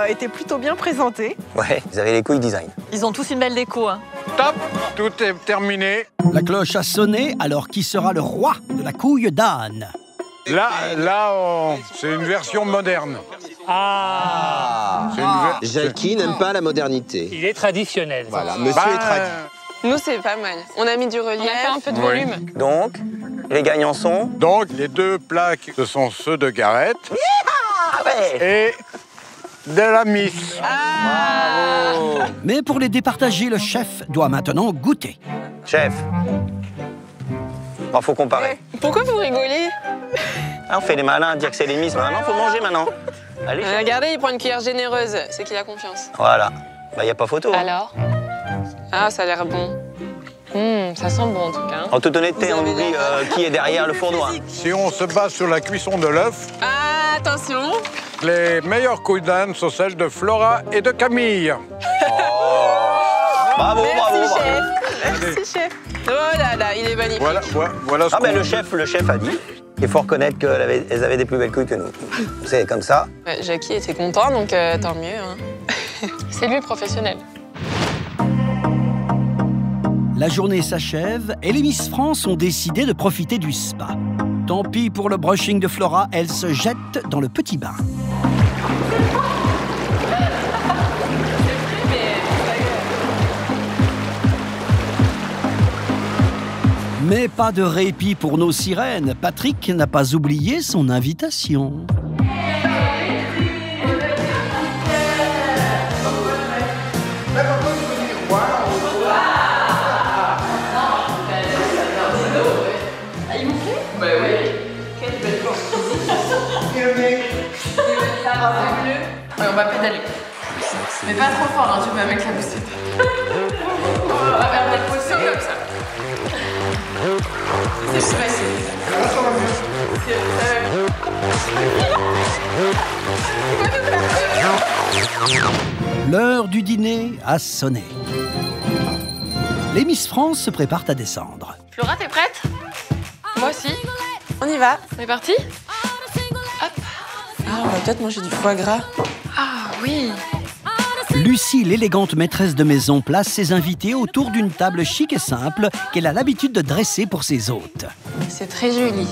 étaient plutôt bien présentées. Ouais, ils avaient les couilles design. Ils ont tous une belle déco, hein. Top, tout est terminé. La cloche a sonné, alors qui sera le roi de la couille d'âne? Là, c'est une version moderne. Jackie n'aime pas la modernité. Il est traditionnel. Voilà, monsieur est tradit. Nous, c'est pas mal. On a mis du relief, on a fait un peu de volume. Donc, les gagnants sont... Donc, les 2 plaques, ce sont ceux de Gareth. Et de la Miss. Bravo. Mais pour les départager, le chef doit maintenant goûter. Chef. Bon, faut comparer. Pourquoi vous rigolez? On fait les malins, dire que c'est les Miss. Maintenant, faut manger maintenant. Allez. Regardez, il prend une cuillère généreuse. C'est qu'il a confiance. Voilà. Bah, y a pas photo. Hein. Alors? Ah, ça a l'air bon. Ça sent bon, en tout cas. En toute honnêteté, on oublie qui est derrière le fournois. Si on se base sur la cuisson de l'œuf... Ah, attention. Les meilleures couilles d'âne sont celles de Flora et de Camille. Bravo, Merci, chef. Merci, chef. Oh là là, il est magnifique. Voilà ce le chef a dit. Il faut reconnaître qu'elles avaient des plus belles couilles que nous. C'est comme ça. Ouais, Jackie était content, donc tant mieux. Hein. C'est lui le professionnel. La journée s'achève et les Miss France ont décidé de profiter du spa. Tant pis pour le brushing de Flora, elle se jette dans le petit bain. Mais pas de répit pour nos sirènes. Patrick n'a pas oublié son invitation. Ouais, on va pédaler. Mais pas trop fort, hein, tu peux avec la poussette. On va faire des positions comme ça. C'est facile. L'heure du dîner a sonné. Les Miss France se préparent à descendre. Flora, t'es prête? Moi aussi. On y va. On est parti? Hop. Ah, on va peut-être manger du foie gras. Ah oui. Lucie, l'élégante maîtresse de maison, place ses invités autour d'une table chic et simple qu'elle a l'habitude de dresser pour ses hôtes. C'est très joli.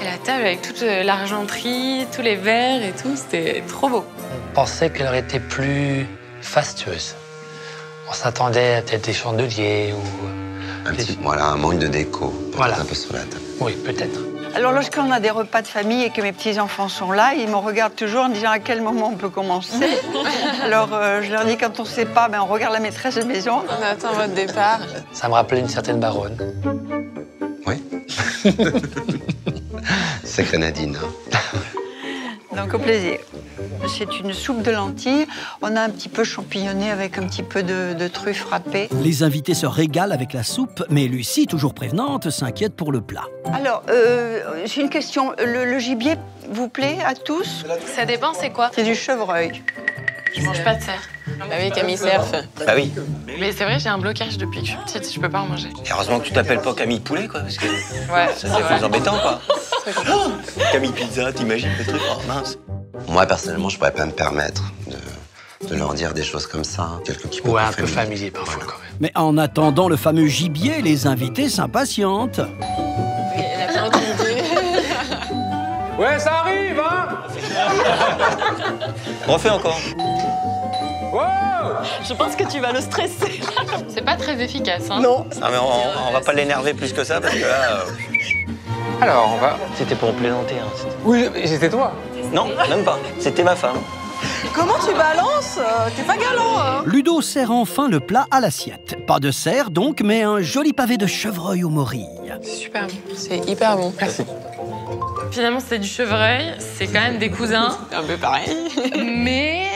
Et la table avec toute l'argenterie, tous les verres et tout, c'était trop beau. On pensait qu'elle aurait été plus fastueuse. On s'attendait à peut-être des chandeliers ou... un manque de déco. Voilà. Un peu sur la table. Oui, peut-être. Alors, lorsqu'on a des repas de famille et que mes petits-enfants sont là, ils me regardent toujours en disant à quel moment on peut commencer. Alors, je leur dis, quand on ne sait pas, on regarde la maîtresse de maison. On attend votre départ. Ça me rappelait une certaine baronne. Oui. Sacrée Nadine. Donc, au plaisir. C'est une soupe de lentilles. On a un petit peu champignonné avec un petit peu de truffes râpées. Les invités se régalent avec la soupe, mais Lucie, toujours prévenante, s'inquiète pour le plat. Alors, j'ai une question. Le gibier vous plaît à tous? Ça dépend, c'est quoi? C'est du chevreuil. Je mange pas de cerf. Bah oui, Camille Cerf. Bah oui. Mais c'est vrai, j'ai un blocage depuis que je suis petite, je peux pas en manger. Et heureusement que tu t'appelles pas Camille Poulet, quoi, parce que ouais, ça c'est plus embêtant, quoi. Oh, Camille Pizza, t'imagines le truc? Oh mince. Moi, personnellement, je pourrais pas me permettre de leur dire des choses comme ça. Quelqu'un qui peut un peu familier parfois, quand même. Mais en attendant le fameux gibier, les invités s'impatientent. Oui, elle a bien entendu. Ouais, ça arrive, hein. Refais encore. Wow. Je pense que tu vas le stresser. C'est pas très efficace, hein. Non. Ah, mais on va pas l'énerver plus que ça, parce que là... Alors, on va... C'était pour plaisanter, hein. Oui, c'était toi. Non, même pas. C'était ma femme. Comment tu balances? T'es pas galant, hein? Ludo sert enfin le plat à l'assiette. Pas de cerf donc, mais un joli pavé de chevreuil au morille. C'est super bon. C'est hyper bon. Merci. Finalement, c'est du chevreuil. C'est quand même des cousins. C'est un peu pareil. Mais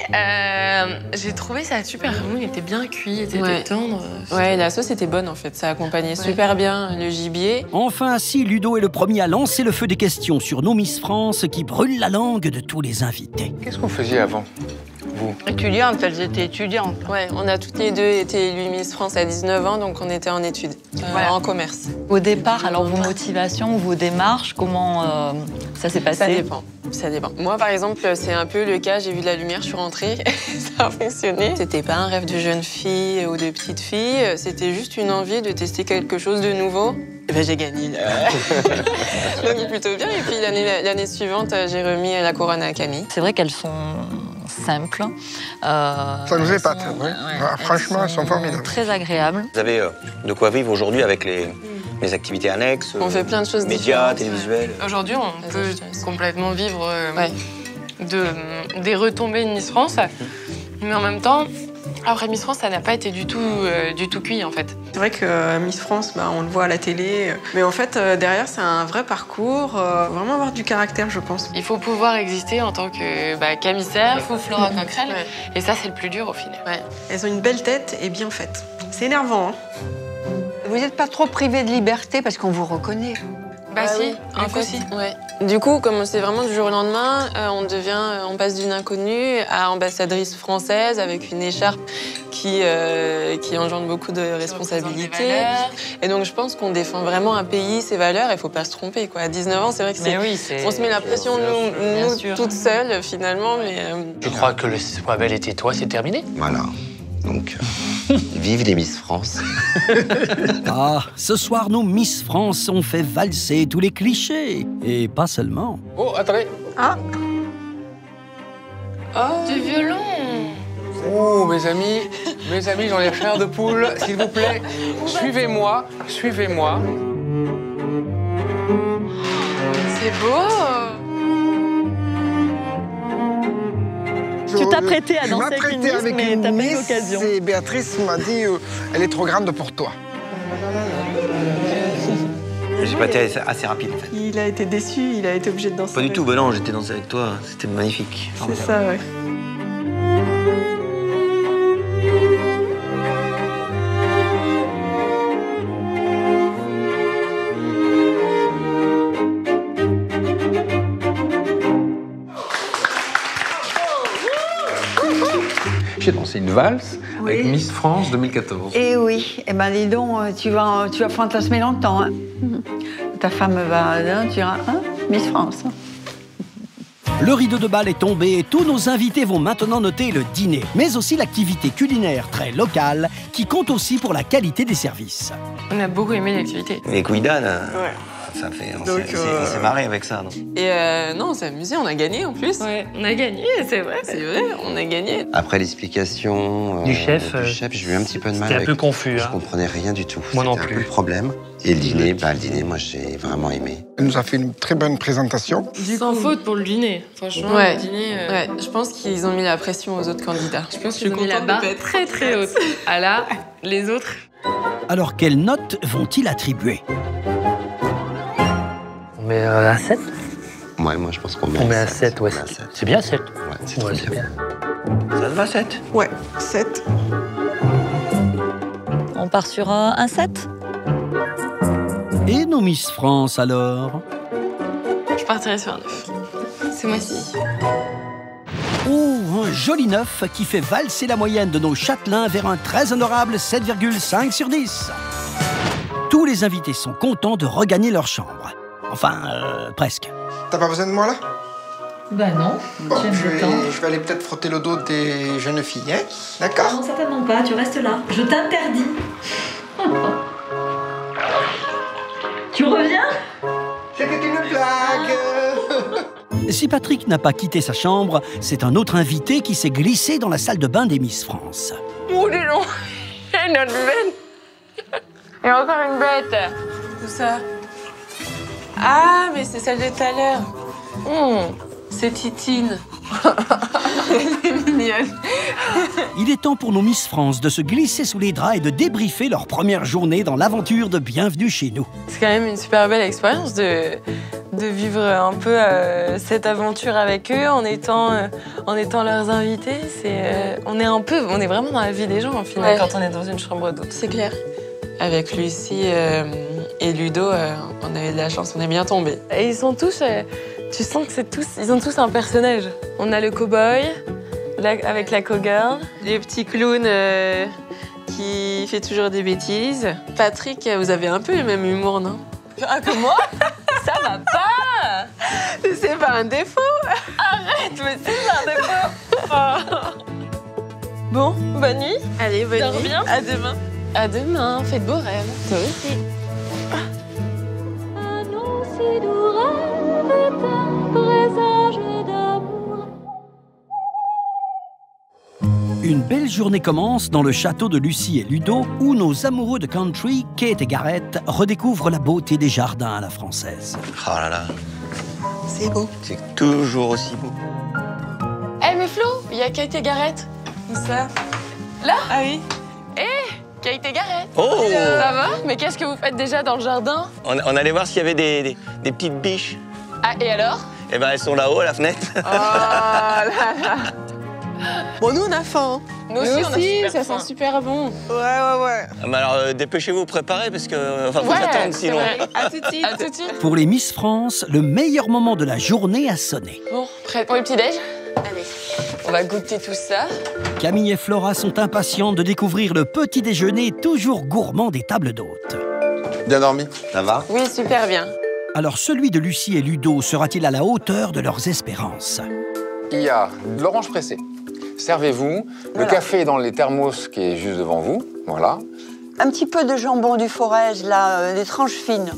j'ai trouvé ça super bon. Il était bien cuit, il était tendre. Ouais, la sauce était bonne en fait. Ça accompagnait super bien le gibier. Enfin, si Ludo est le premier à lancer le feu des questions sur nos Miss France qui brûlent la langue de tous les invités. Qu'est-ce qu'on faisait avant, vous? Étudiantes, elles étaient étudiantes. Ouais, on a toutes les deux été élues Miss France à 19 ans, donc on était en études, en commerce. Au départ, alors vos motivations, vos démarches, comment ça s'est passé? Ça dépend. Ça dépend. Moi, par exemple, c'est un peu le cas. J'ai vu de la lumière, je suis rentrée, ça a fonctionné. C'était pas un rêve de jeune fille ou de petite fille. C'était juste une envie de tester quelque chose de nouveau. Et ben, j'ai gagné. Donc plutôt bien. Et puis l'année suivante, j'ai remis la couronne à Camille. C'est vrai qu'elles sont simples. Ça nous épate. Oui. Franchement, elles sont formidables. Très agréables. Vous avez de quoi vivre aujourd'hui avec les activités annexes. On fait plein de choses médias, différentes. télévisuels. Aujourd'hui, on peut complètement vivre des retombées de Miss France. Mais en même temps, après Miss France, ça n'a pas été du tout cuit, en fait. C'est vrai que Miss France, on le voit à la télé. Mais en fait, derrière, c'est un vrai parcours. Vraiment avoir du caractère, je pense. Il faut pouvoir exister en tant que Camille Cerf ou Flora Coquerel. Ouais. Et ça, c'est le plus dur, au final. Ouais. Elles ont une belle tête et bien faite. C'est énervant, hein. Vous n'êtes pas trop privé de liberté parce qu'on vous reconnaît. Bah si, oui, un coup si. Ouais. Du coup, comme c'est vraiment du jour au lendemain, on passe d'une inconnue à ambassadrice française avec une écharpe qui engendre beaucoup de responsabilités. Et donc je pense qu'on défend vraiment un pays, ses valeurs, et il faut pas se tromper, quoi. À 19 ans, c'est vrai que on se met la pression nous toutes seules finalement, mais. Je crois que le Sois belle et tais-toi, c'est terminé. Voilà. Donc, vive les Miss France. Ah, ce soir, nos Miss France ont fait valser tous les clichés. Et pas seulement. Oh, attendez. Ah. Oh, du violon. Oh, mes amis, j'en ai chair de poule, s'il vous plaît. Suivez-moi, suivez-moi. C'est beau. Tu t'as prêté à danser avec une Miss, mais t'as pas eu l'occasion. Et Béatrice m'a dit, elle est trop grande pour toi. J'ai pas été assez rapide, en fait. Il a été déçu, il a été obligé de danser. Pas du tout, bah non, j'étais dansé avec toi, c'était magnifique. C'est ça, ouais. J'ai dansé une valse avec Miss France 2014. Eh oui, eh ben dis donc, tu vas fantasmer longtemps. Hein. Ta femme va, tu diras, hein, Miss France. Le rideau de bal est tombé et tous nos invités vont maintenant noter le dîner, mais aussi l'activité culinaire très locale qui compte aussi pour la qualité des services. On a beaucoup aimé l'activité. Les couilles d'âne, ouais. Ça fait, on s'est marré avec ça, non? Et non, on s'est amusé, on a gagné en plus. Ouais, on a gagné, c'est vrai. C'est vrai, on a gagné. Après l'explication du chef, j'ai eu un petit peu de mal. C'était un peu confus. Je comprenais rien du tout. Moi non plus. plus. Un peu le problème. Et le dîner, moi j'ai vraiment aimé. Elle nous a fait une très bonne présentation. Sans faute pour le dîner, franchement. Ouais. Le dîner, ouais, je pense qu'ils ont mis la pression aux autres candidats. Je pense qu'ils ont mis la barre très très haute. Ah là, les autres. Alors quelles notes vont-ils attribuer? On met un 7? Ouais, moi je pense qu'on met un 7, ouais. C'est bien 7. Ouais, c'est bien. Ça te va, 7? Ouais, 7. On part sur un 7? Et nos Miss France, alors? Je partirais sur un 9. Ce mois-ci. Oh, un joli 9 qui fait valser la moyenne de nos châtelains vers un très honorable 7,5 sur 10. Tous les invités sont contents de regagner leur chambre. Enfin, presque. T'as pas besoin de moi là? Bah non, bon, je vais aller peut-être frotter le dos des jeunes filles, hein? D'accord? Non, certainement pas, tu restes là. Je t'interdis. Tu reviens? C'était une blague. Si Patrick n'a pas quitté sa chambre, c'est un autre invité qui s'est glissé dans la salle de bain des Miss France. Oh, dis donc, il y a une autre bête. Il y a encore une bête. Où ça? Ah, mais c'est celle de tout à l'heure. C'est Titine. Elle est mignonne. Il est temps pour nos Miss France de se glisser sous les draps et de débriefer leur première journée dans l'aventure de Bienvenue chez nous. C'est quand même une super belle expérience de vivre un peu cette aventure avec eux en étant leurs invités. On est vraiment dans la vie des gens, en final, quand on est dans une chambre d'hôte. C'est clair. Avec Lucie et Ludo, on a eu de la chance, on est bien tombés. Et ils sont tous... tu sens que ils ont tous un personnage. On a le cow-boy, avec la cowgirl, les petits clowns qui fait toujours des bêtises. Patrick, vous avez un peu le même humour, non? Ah, que moi? Ça va pas! C'est pas un défaut! Arrête, mais c'est pas un défaut! Bon, bonne nuit. Allez, bonne nuit. Bien. À demain. À demain, faites beaux rêves. Toi aussi. Une belle journée commence dans le château de Lucie et Ludo, où nos amoureux de country, Kate et Gareth, redécouvrent la beauté des jardins à la française. Oh là là. C'est beau. C'est toujours aussi beau. Eh, mais Flo, il y a Kate et Gareth. Où ça? Là? Ah oui. Kate et Gareth. Oh! Ça va? Mais qu'est-ce que vous faites déjà dans le jardin? On allait voir s'il y avait des petites biches. Ah, et alors? Eh ben, elles sont là-haut, à la fenêtre. Oh là là. Bon, nous, on a faim. Nous aussi, ça sent super bon. Ouais. Mais alors, dépêchez-vous, préparez, parce que... Enfin, faut attendre, sinon. À tout de suite. À tout de suite. Pour les Miss France, le meilleur moment de la journée a sonné. Bon, prêt pour le petit-déj? Allez, on va goûter tout ça. Camille et Flora sont impatientes de découvrir le petit déjeuner toujours gourmand des tables d'hôtes. Bien dormi? Ça va? Oui, super bien. Alors celui de Lucie et Ludo sera-t-il à la hauteur de leurs espérances? Il y a de l'orange pressée. Servez-vous. Le café est dans les thermos qui est juste devant vous. Voilà. Un petit peu de jambon du Forez, là, des tranches fines.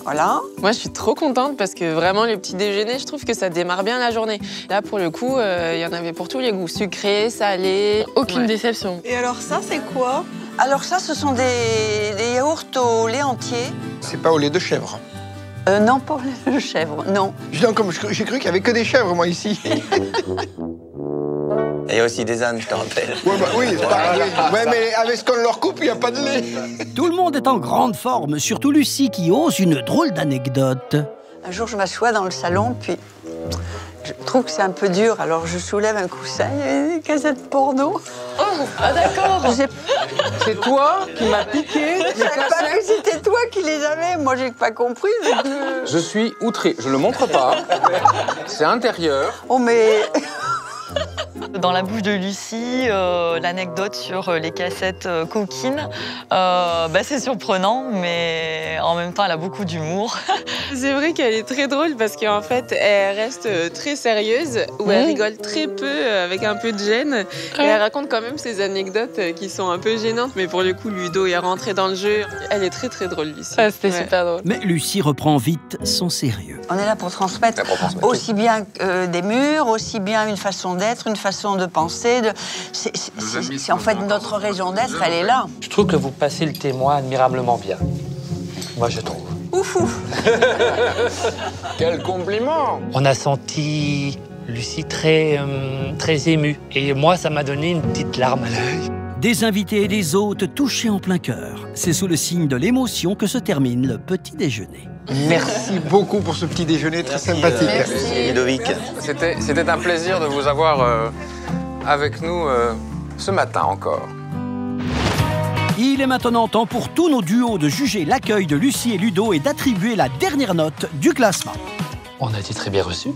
Voilà. Moi, je suis trop contente parce que vraiment, les petits déjeuners, je trouve que ça démarre bien la journée. Là, pour le coup, il y en avait pour tous les goûts. Sucré, salé, aucune déception. Et alors ça, c'est quoi? Alors ça, ce sont des yaourts au lait entier. C'est pas au lait de chèvre? Non, pas au lait de chèvre, non. J'ai cru qu'il y avait que des chèvres, moi, ici. Il y a aussi des ânes, je te rappelle. Ouais, bah, oui, c'est pareil. Ouais, mais avec ce qu'on leur coupe, il n'y a pas de lait. Tout le monde est en grande forme, surtout Lucie qui ose une drôle d'anecdote. Un jour, je m'assois dans le salon, puis je trouve que c'est un peu dur, alors je soulève un coussin, il y a des cassettes porno. Oh, ah d'accord. C'est toi qui m'as piqué les cassettes. Pas que c'était toi qui les avais, moi j'ai pas compris. Je suis outré, je le montre pas. C'est intérieur. Oh mais... Dans la bouche de Lucie, l'anecdote sur les cassettes coquines, c'est surprenant, mais en même temps, elle a beaucoup d'humour. C'est vrai qu'elle est très drôle parce qu'en fait, elle reste très sérieuse, ou elle rigole très peu, avec un peu de gêne. Et elle raconte quand même ses anecdotes qui sont un peu gênantes, mais pour le coup, Ludo est rentré dans le jeu. Elle est très très drôle, Lucie. Ah, c'était super drôle. Mais Lucie reprend vite son sérieux. On est là pour transmettre aussi bien des murs, aussi bien une façon d'être, une façon de penser. C'est en fait notre raison d'être, elle est là. Je trouve que vous passez le témoin admirablement bien. Moi, je trouve. Ouf, ouf. Quel compliment! On a senti Lucie très émue. Et moi, ça m'a donné une petite larme à l'œil. Des invités et des hôtes touchés en plein cœur. C'est sous le signe de l'émotion que se termine le petit déjeuner. Merci beaucoup pour ce petit déjeuner très sympathique. Merci Ludovic. C'était un plaisir de vous avoir avec nous ce matin encore. Il est maintenant temps pour tous nos duos de juger l'accueil de Lucie et Ludo et d'attribuer la dernière note du classement. On a été très bien reçus.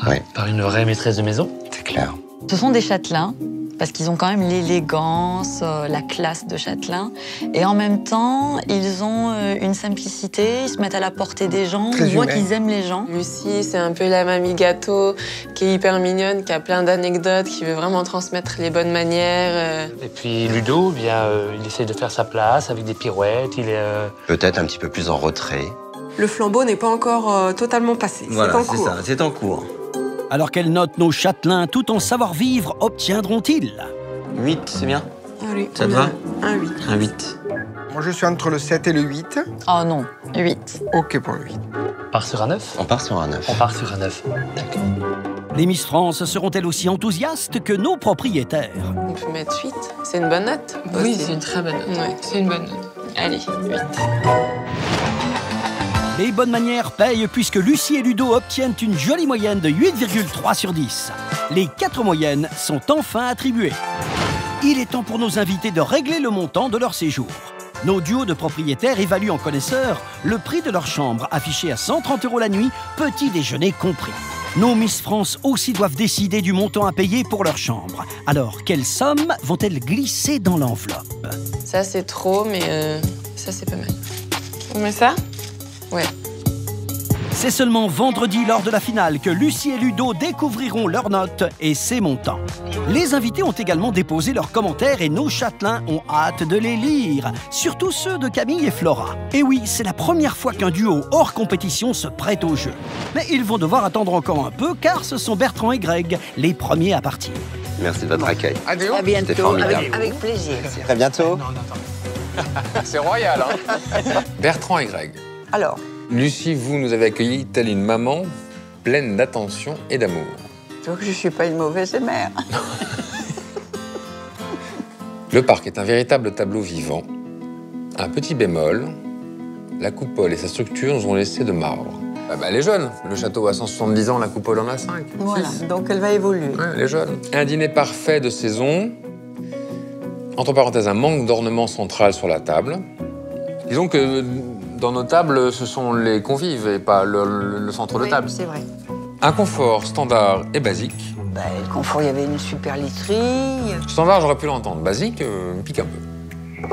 Oui. Par une vraie maîtresse de maison. C'est clair. Ce sont des châtelains, parce qu'ils ont quand même l'élégance, la classe de châtelain. Et en même temps, ils ont une simplicité, ils se mettent à la portée des gens, on voit qu'ils aiment les gens. Lucie, c'est un peu la mamie gâteau, qui est hyper mignonne, qui a plein d'anecdotes, qui veut vraiment transmettre les bonnes manières. Et puis Ludo, bien, il essaie de faire sa place avec des pirouettes, il est... Peut-être un petit peu plus en retrait. Le flambeau n'est pas encore totalement passé, Voilà, c'est en cours. ça, c'est en cours. Alors quelles notes nos châtelains, tout en savoir-vivre, obtiendront-ils? 8, c'est bien? Allez, Ça te va? Un 8. Un 8. Moi, je suis entre le 7 et le 8. Oh non, 8. OK pour le 8. On part sur un 9? On part sur un 9. On part sur un 9. D'accord. Les Miss France seront-elles aussi enthousiastes que nos propriétaires? On peut mettre 8, c'est une bonne note. Oui, c'est une très bonne note. Ouais, c'est une bonne note. Allez, 8. Les bonnes manières payent puisque Lucie et Ludo obtiennent une jolie moyenne de 8,3 sur 10. Les 4 moyennes sont enfin attribuées. Il est temps pour nos invités de régler le montant de leur séjour. Nos duos de propriétaires évaluent en connaisseurs le prix de leur chambre, affiché à 130 € la nuit, petit déjeuner compris. Nos Miss France aussi doivent décider du montant à payer pour leur chambre. Alors, quelles sommes vont-elles glisser dans l'enveloppe? Ça, c'est trop, mais ça, c'est pas mal. On met ça? Ouais. C'est seulement vendredi, lors de la finale, que Lucie et Ludo découvriront leurs notes et ses montants. Les invités ont également déposé leurs commentaires et nos châtelains ont hâte de les lire, surtout ceux de Camille et Flora. Et oui, c'est la première fois qu'un duo hors compétition se prête au jeu. Mais ils vont devoir attendre encore un peu, car ce sont Bertrand et Greg, les premiers à partir. Merci de votre accueil. Adieu. À bientôt, C'était formidable. avec plaisir. À très bientôt. C'est royal, hein? Bertrand et Greg. Alors, Lucie, vous nous avez accueillis telle une maman pleine d'attention et d'amour. donc je suis pas une mauvaise mère. Le parc est un véritable tableau vivant. Un petit bémol, la coupole et sa structure nous ont laissé de marbre. Elle est jeune. Le château a 170 ans, la coupole en a 5. Voilà, donc elle va évoluer. Ouais, elle est jeune. Un dîner parfait de saison. Entre parenthèses, un manque d'ornement central sur la table. Disons que dans nos tables, ce sont les convives et pas le centre de table. C'est vrai. Un confort standard et basique. Le confort, il y avait une super literie. Standard, j'aurais pu l'entendre. Basique, pique un peu.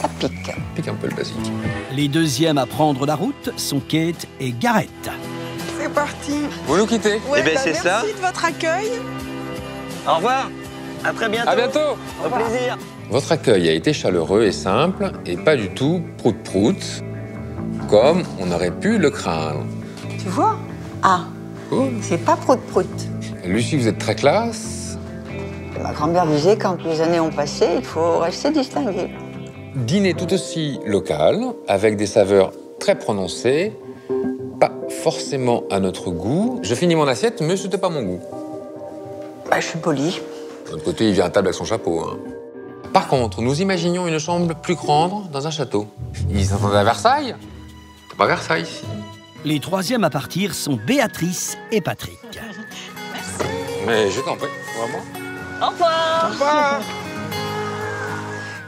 Ça pique. Pique un peu le basique. Les deuxièmes à prendre la route sont Kate et Gareth. C'est parti. Vous nous quittez? Ouais, merci de votre accueil. Au revoir. À très bientôt. À bientôt. Au plaisir. Votre accueil a été chaleureux et simple, et pas du tout prout-prout, comme on aurait pu le craindre. Tu vois? Ah, Cool. c'est pas prout-prout. Lucie, vous êtes très classe. Ma grand-mère disait, quand les années ont passé, il faut rester distingué. Dîner tout aussi local, avec des saveurs très prononcées, pas forcément à notre goût. Je finis mon assiette, mais c'était pas mon goût. Je suis polie. De l'autre côté, il vient à table avec son chapeau. Hein. Par contre, nous imaginions une chambre plus grande dans un château. Ils s'attendaient à Versailles. C'est pas Versailles, ici. Les troisièmes à partir sont Béatrice et Patrick. Mais je t'en prie, vraiment. Au revoir. Au revoir.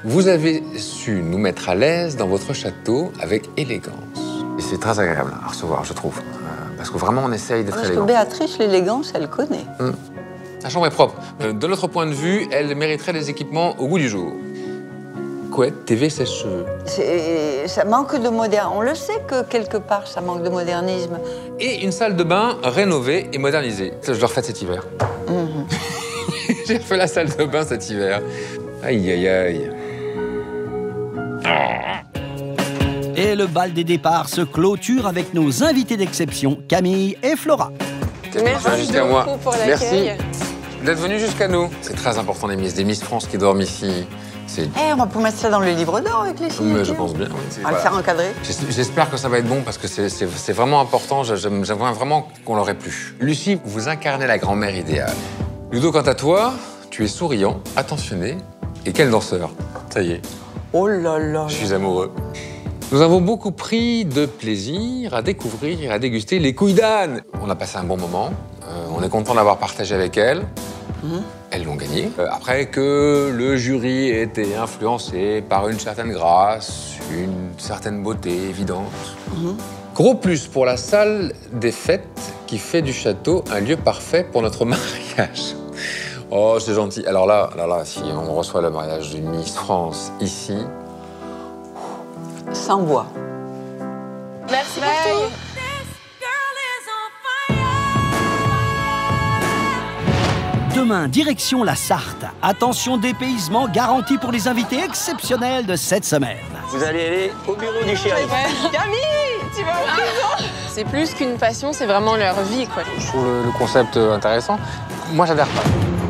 Vous avez su nous mettre à l'aise dans votre château avec élégance. Et c'est très agréable à recevoir, je trouve. Parce que vraiment, on essaye d'être Parce que élégant. Béatrice, l'élégance, elle connaît. La chambre est propre. De notre point de vue, elle mériterait des équipements au goût du jour. Couette, TV, sèche-cheveux. Ça manque de modernisme. On le sait que quelque part, ça manque de modernisme. Et une salle de bain rénovée et modernisée. Ça, je l'ai refaite cet hiver. J'ai refait la salle de bain cet hiver. Aïe, aïe, aïe. Et le bal des départs se clôture avec nos invités d'exception, Camille et Flora. Merci jusqu'à moi. beaucoup pour Merci l'accueil. d'être venu jusqu'à nous. C'est très important, les Miss France qui dorment ici. C'est... On peut mettre ça dans le livre d'or avec les signatures. Mais je pense bien. On va le faire encadrer. J'espère que ça va être bon parce que c'est vraiment important. J'aimerais vraiment qu'on l'aurait plu. Lucie, vous incarnez la grand-mère idéale. Ludo, quant à toi, tu es souriant, attentionné et quel danseur. Ça y est. Oh là là. Je suis amoureux. Nous avons beaucoup pris de plaisir à découvrir et à déguster les couilles d'âne. On a passé un bon moment. On est content d'avoir partagé avec elles. Elles l'ont gagné. Après que le jury ait été influencé par une certaine grâce, une certaine beauté évidente. Gros plus pour la salle des fêtes qui fait du château un lieu parfait pour notre mariage. Oh, c'est gentil. Alors là, si on reçoit le mariage d'une Miss France ici... Sans bois. Merci beaucoup. Demain, direction la Sarthe. Attention, dépaysement garanti pour les invités exceptionnels de cette semaine. Vous allez aller au bureau du chéri. Camille, tu vas en prison. C'est plus qu'une passion, c'est vraiment leur vie, quoi. Je trouve le concept intéressant. Moi, j'adhère pas.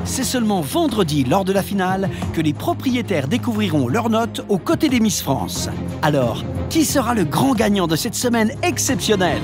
C'est seulement vendredi, lors de la finale, que les propriétaires découvriront leurs notes aux côtés des Miss France. Alors, qui sera le grand gagnant de cette semaine exceptionnelle ?